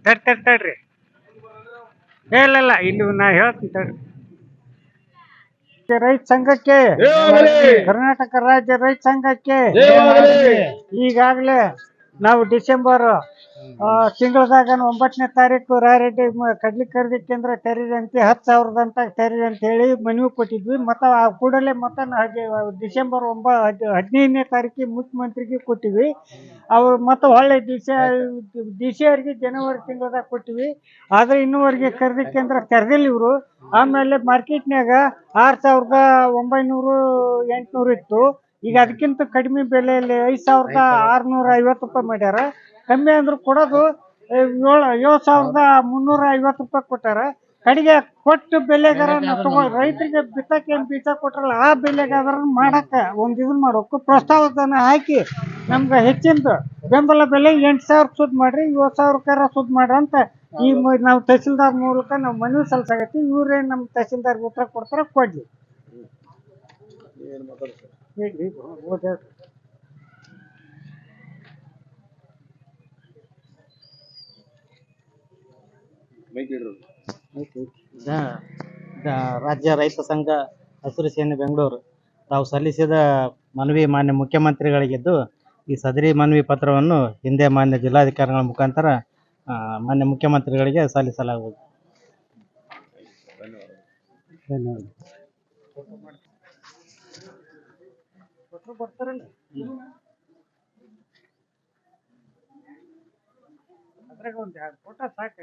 ತಡ್ರಿ ಇಲ್ಲ ಇಲ್ಲಿ ನಾ ಹೇಳ್ತೀನಿ ತಡ್ರಿ. ರೈತ ಸಂಘಕ್ಕೆ, ಕರ್ನಾಟಕ ರಾಜ್ಯ ರೈತ ಸಂಘಕ್ಕೆ ಈಗಾಗಲೇ ನಾವು ಡಿಸೆಂಬರ್ ತಿಂಗಳದಾಗ 9ನೇ ತಾರೀಕು ರಾಯರೆಡ್ಡಿ ಕಡ್ಲಿ ಖರೀದಿ ಕೇಂದ್ರ ತೆರೀರಿ 10,000 ಅಂತ ತೆರೀರಿ ಅಂತ ಹೇಳಿ ಮನವಿ ಕೊಟ್ಟಿದ್ವಿ. ಮತ್ತು ಆ ಕೂಡಲೇ ಡಿಸೆಂಬರ್ 15ನೇ ತಾರೀಕಿಗೆ ಮುಖ್ಯಮಂತ್ರಿಗೆ ಕೊಟ್ಟಿವಿ. ಅವ್ರು ಮತ್ತು ಹೊಳ್ಳೆ ಡಿ ಸಿ ಅವರಿಗೆ ಜನವರಿ ತಿಂಗಳದಾಗ ಕೊಟ್ಟಿವಿ. ಆದರೆ ಇನ್ನೂವರೆಗೆ ಖರೀದಿ ಕೇಂದ್ರ ತೆರೆದಿಲ್ಲ ಇವರು. ಆಮೇಲೆ ಮಾರ್ಕೆಟ್ನಾಗ 6,900 800 ಇತ್ತು. ಈಗ ಅದಕ್ಕಿಂತ ಕಡಿಮೆ ಬೆಲೆಯಲ್ಲಿ 5,650 ರೂಪಾಯಿ ಮಾಡ್ಯಾರ. ಕಮ್ಮಿ ಅಂದ್ರೂ ಕೊಡೋದು 7,350 ರೂಪಾಯಿ ಕೊಟ್ಟಾರ. ಕಡೆಗೆ ಕೊಟ್ಟು ಬೆಲೆಗಾರ ರೈತರಿಗೆ ಬಿತ್ತಕ್ಕೆ ಏನು ಬೀಜ ಕೊಟ್ರಲ್ಲ ಆ ಬೆಲೆಗಾರ ಮಾಡಕ್ಕೆ ಒಂದು ಇದನ್ನ ಮಾಡ್ಬೇಕು. ಪ್ರೋತ್ಸಾಹಧನ ಹಾಕಿ ನಮ್ಗೆ ಹೆಚ್ಚಿನ ಬೆಂಬಲ ಬೆಲೆ 8,000 ಸುದ್ ಮಾಡ್ರಿ, 7,000 ಸುದ್ ಮಾಡ್ರಿ ಅಂತ ಈ ನಾವು ತಹಸೀಲ್ದಾರ್ ಮೂಲಕ ನಾವು ಮನವಿ ಸಲ್ಲಿಸಾಗತ್ತಿ. ಇವರೇ ನಮ್ಮ ತಹಸೀಲ್ದಾರ್ ಉತ್ತರ ಕೊಡ್ತಾರ, ಕೊಡ್ಲಿ. ರಾಜ್ಯ ರೈತ ಸಂಘ ಹಸಿರು ಸೇನೆ ಬೆಂಗಳೂರು ತಾವು ಸಲ್ಲಿಸಿದ ಮನವಿ ಮಾನ್ಯ ಮುಖ್ಯಮಂತ್ರಿಗಳಿಗಿದ್ದು, ಈ ಸದರಿ ಮನವಿ ಪತ್ರವನ್ನು ಹಿಂದೆ ಮಾನ್ಯ ಜಿಲ್ಲಾಧಿಕಾರಿಗಳ ಮುಖಾಂತರ ಮಾನ್ಯ ಮುಖ್ಯಮಂತ್ರಿಗಳಿಗೆ ಸಲ್ಲಿಸಲಾಗುವುದು. ಅದ್ರಾಗ ಒಂದು 2 ಫೋಟೋ ಸಾಕು.